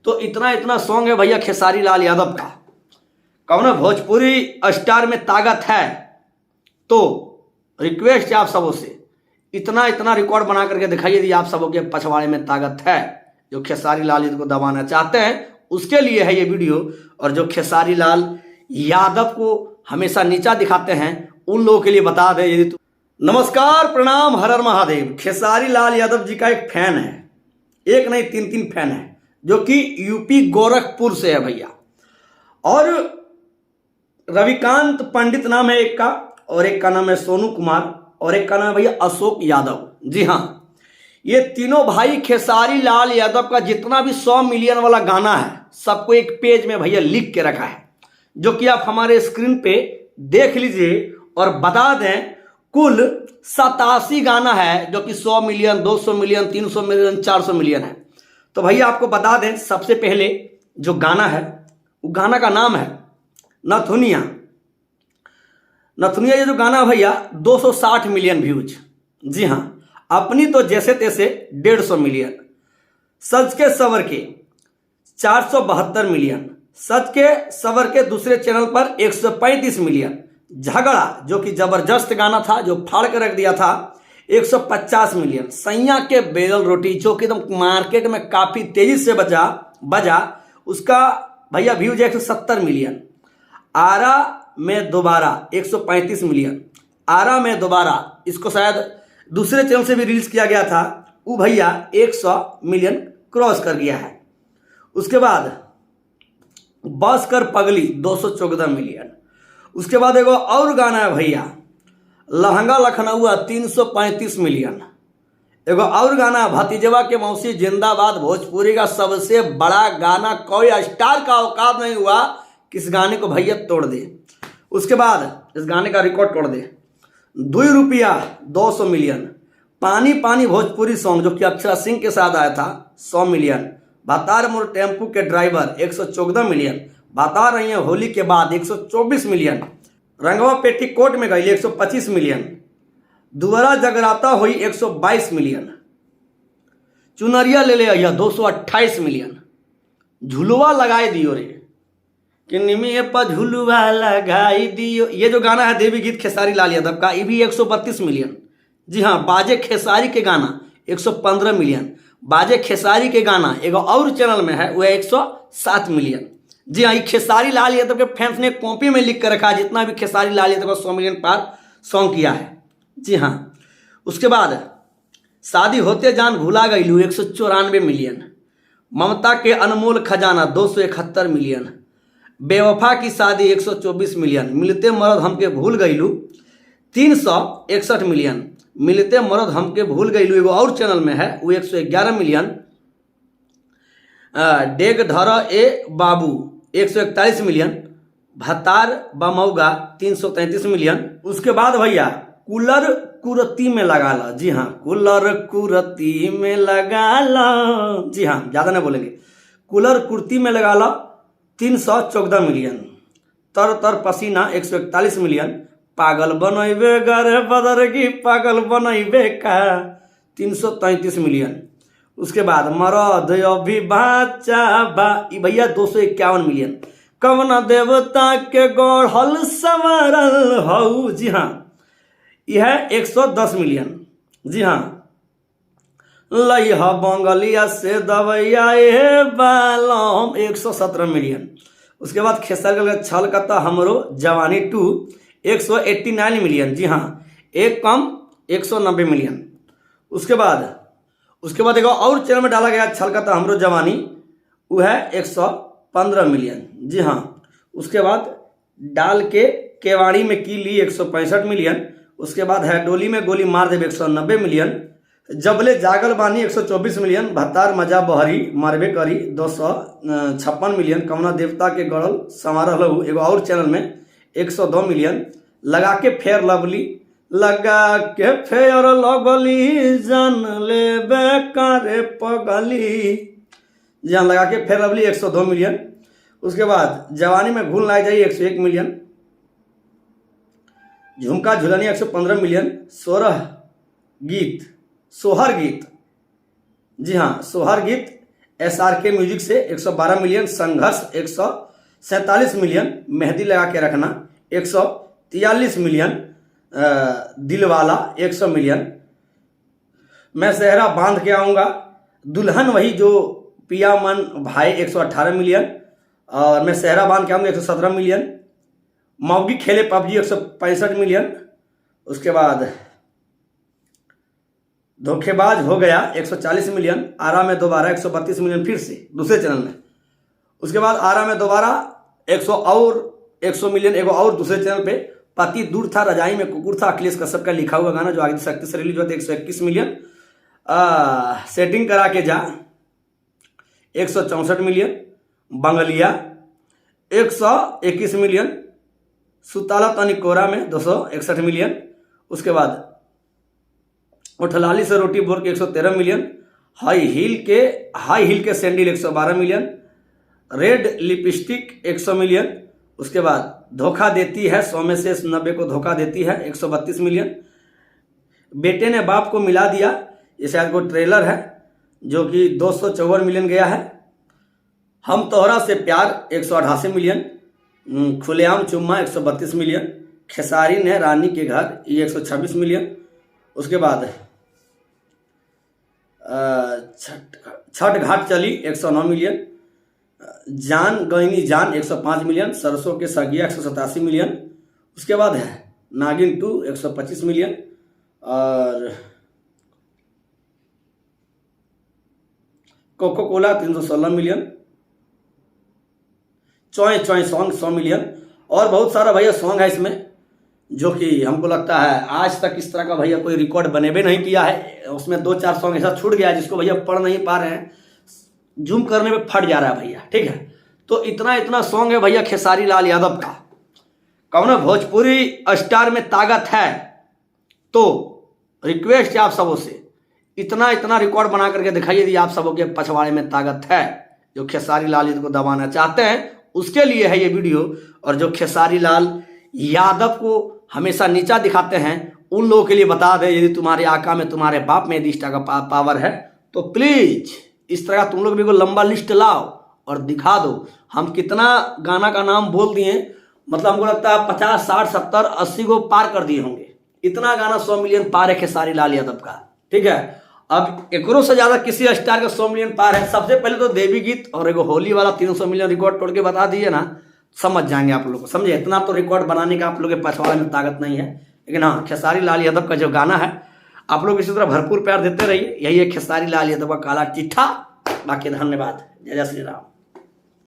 तो इतना इतना सॉन्ग है भैया खेसारी लाल यादव का। कौन भोजपुरी स्टार में ताकत है, तो रिक्वेस्ट है आप सबों से, इतना इतना रिकॉर्ड बना करके दिखाइए यदि आप सबों के पछवाड़े में ताकत है। जो खेसारी लाल यादव को दबाना चाहते हैं उसके लिए है ये वीडियो, और जो खेसारी लाल यादव को हमेशा नीचा दिखाते हैं उन लोगों के लिए बता दें। यदि नमस्कार, प्रणाम, हर हर महादेव। खेसारी लाल यादव जी का एक फैन है, एक नहीं तीन तीन फैन है, जो कि यूपी गोरखपुर से है भैया। और रविकांत पंडित नाम है एक का, और एक का नाम है सोनू कुमार, और एक का नाम है भैया अशोक यादव। जी हाँ, ये तीनों भाई खेसारी लाल यादव का जितना भी 100 मिलियन वाला गाना है सबको एक पेज में भैया लिख के रखा है, जो कि आप हमारे स्क्रीन पे देख लीजिए। और बता दें कुल 87 गाना है, जो कि 100 मिलियन, 200 मिलियन, 300 मिलियन, 400 मिलियन है। तो भैया आपको बता दें, सबसे पहले जो गाना है वो गाना का नाम है नथुनिया। नथुनिया ये जो गाना है भैया 260 मिलियन व्यूज। जी हाँ, अपनी तो जैसे तैसे 150 मिलियन, सच के सवर के 472 मिलियन, सच के सवर के दूसरे चैनल पर 135 मिलियन, झगड़ा जो कि जबरदस्त गाना था जो फाड़ के रख दिया था 150 मिलियन, सैया के बेगल रोटी जो कि एकदम मार्केट में काफी तेजी से बजा उसका भैया व्यूज 170 मिलियन, आरा में दोबारा 135 मिलियन, आरा में दोबारा इसको शायद दूसरे चैनल से भी रिलीज किया गया था, वो भैया 100 मिलियन क्रॉस कर गया है। उसके बाद बस कर पगली 214 मिलियन। उसके बाद एगो और गाना है भैया लहंगा लखनऊआ 335 मिलियन। एगो और गाना है भतीजवा के मौसी जिंदाबाद, भोजपुरी का सबसे बड़ा गाना, कोई स्टार का औकात नहीं हुआ कि इस गाने को भैया तोड़ दे। उसके बाद इस गाने का रिकॉर्ड तोड़ दे 2 रुपया 200 मिलियन। पानी पानी भोजपुरी सॉन्ग जो कि अक्षरा सिंह के साथ आया था 100 मिलियन। बता मोर टेम्पू के ड्राइवर 114 मिलियन। बता रही है होली के बाद 124 मिलियन। रंगवा पेटीकोट में गई 125 मिलियन। दुआरा जगराता हुई 122 मिलियन। चुनरिया ले ले अया 228 मिलियन। झुलवा लगाए दियो रे कि निमिये पर झुलवा लगाई दियो, ये जो गाना है देवी गीत खेसारी लाल यादव का, ये भी 132 मिलियन। जी हाँ, बाजे खेसारी के गाना 115 मिलियन। बाजे खेसारी के गाना एगो और चैनल में है, वो है 107 मिलियन। जी हाँ, ये खेसारी लाल यादव के फैंस ने कॉपी में लिख कर रखा है जितना भी खेसारी लाल यादव का 100 मिलियन पार सॉन्ग किया है। जी हाँ, उसके बाद शादी होते जान भुला गई 194 मिलियन। ममता के अनमोल खजाना 271 मिलियन। बेवफा की शादी 124 मिलियन। मिलते मरद हमके भूल गईलू 361 मिलियन। मिलते मरद हमके भूल गईलू एगो और चैनल में है, वो 111 मिलियन। डेग धर ए बाबू 141 मिलियन। भतार बमौगा 333 मिलियन। उसके बाद भैया कूलर कुरती में लगा ला। जी हाँ, कूलर कुरती में लगा ला। जी हाँ, ज्यादा नहीं बोलेंगे। कूलर कुर्ती में लगा ला 314 मिलियन। तर तर पसीना 141 मिलियन। पागल बनैबे गरे बदरगी पागल बनैबे का 333 मिलियन। उसके बाद मरद अभी बाचा बा भैया 251 मिलियन। कवना देवता के गढ़ल संवरल हऊ। जी हाँ, यह 110 मिलियन। जी हाँ, लइहा बंगलिया से दवैया ए बालम 117 मिलियन। उसके बाद खेसारी लाल छल कता हमरो जवानी 2 189 मिलियन। जी हाँ, एक कम 190 मिलियन। उसके बाद एक और चैनल में डाला गया छल कता हमरो जवानी, वो है 115 मिलियन। जी हाँ, उसके बाद डाल के केवाड़ी में की ली 165 मिलियन। उसके बाद है डोली में गोली मार देव 190 मिलियन। जबले जागल बानी 124 मिलियन। भतार मजा बहरी मारबे करी 256 मिलियन। कवना देवता के गढ़ल संवारल हूँ एगो और चैनल में 102 मिलियन। लगा के फेयर लवली लगा के फेयर लवली जान ले बेकारे पगली। जहाँ लगा के फेयर लवली 102 मिलियन। उसके बाद जवानी में घून लाई जाइए 101 मिलियन। झुमका झुलनिया 115 मिलियन। सोहर गीत, जी हाँ, सोहर गीत SRK म्यूजिक से 112 मिलियन, संघर्ष 147 मिलियन, मेहंदी लगा के रखना 143 मिलियन, दिलवाला 100 मिलियन, मैं सेहरा बांध के आऊँगा, दुल्हन वही जो पिया मन भाई 118 मिलियन, और मैं सेहरा बांध के आऊँगा 117 मिलियन, मौगी खेले पबजी 165 मिलियन, उसके बाद धोखेबाज हो गया 140 मिलियन, आरा में दोबारा 132 मिलियन फिर से दूसरे चैनल में, उसके बाद आरा में दोबारा 100 मिलियन एगो और दूसरे चैनल पे, पति दूर था रजाई में कुकुर था अखिलेश कश्यप का लिखा हुआ गाना जो आगे शक्ति से रिलीज हुआ था 121 मिलियन, सेटिंग करा के जा 164 मिलियन, बंगलिया 121 मिलियन, सुताला तनी कोरा में 261 मिलियन, उसके बाद उठलाली से रोटी बोर के 113 मिलियन, हाई हील के sandal 112 million, red lipstick 100 million, उसके बाद धोखा देती है 100 में से 90 को धोखा देती है 132 मिलियन, बेटे ने बाप को मिला दिया, ये शायद कोई ट्रेलर है जो कि 254 मिलियन गया है, हम तोहरा से प्यार 188 मिलियन, खुलेआम चुम्मा 132 मिलियन, खेसारी ने रानी के घर ये 126 मिलियन, उसके बाद छठ घाट चली 109 मिलियन, जान गईनी जान 105 मिलियन, सरसों के सगिया 187 मिलियन, उसके बाद है नागिन 2 125 मिलियन, और cocoa Cola 316 million, चॉय song 100 million, और बहुत सारा भैया सॉन्ग है इसमें जो कि हमको लगता है आज तक इस तरह का भैया कोई रिकॉर्ड बने भी नहीं किया है। उसमें 2-4 सॉन्ग ऐसा छूट गया जिसको भैया पढ़ नहीं पा रहे हैं, जूम करने में फट जा रहा है भैया, ठीक है। तो इतना सॉन्ग है भैया खेसारी लाल यादव का, कौन भोजपुरी स्टार में ताकत है, तो रिक्वेस्ट है आप सबों से इतना रिकॉर्ड बना करके दिखाइए यदि आप सबों के पछवाड़े में ताकत है, जो खेसारी लाल यादव को दबाना चाहते हैं उसके लिए है ये वीडियो। और जो खेसारी लाल यादव को हमेशा नीचा दिखाते हैं उन लोगों के लिए बता दें, यदि तुम्हारे आका में तुम्हारे बाप में यदि इस तरह का पावर है तो प्लीज इस तरह तुम लोग भी को लंबा लिस्ट लाओ और दिखा दो। हम कितना गाना का नाम बोल दिए, मतलब हमको लगता है 50, 60, 70, 80 को पार कर दिए होंगे, इतना गाना 100 मिलियन पार है खेसारी लाल यादव का, ठीक है। अब एकरों से ज्यादा किसी स्टार का 100 मिलियन पार है। सबसे पहले तो देवी गीत और एगो होली वाला 300 मिलियन रिकॉर्ड तोड़ के बता दिए ना, समझ जाएंगे आप लोग को, समझे। इतना तो रिकॉर्ड बनाने का आप लोग के पछवाड़े में ताकत नहीं है, लेकिन हाँ खेसारी लाल यादव का जो गाना है आप लोग इसी तरह भरपूर प्यार देते रहिए। यही है खेसारी लाल यादव का काला चिट्ठा। बाकी धन्यवाद, जय जय श्री राम।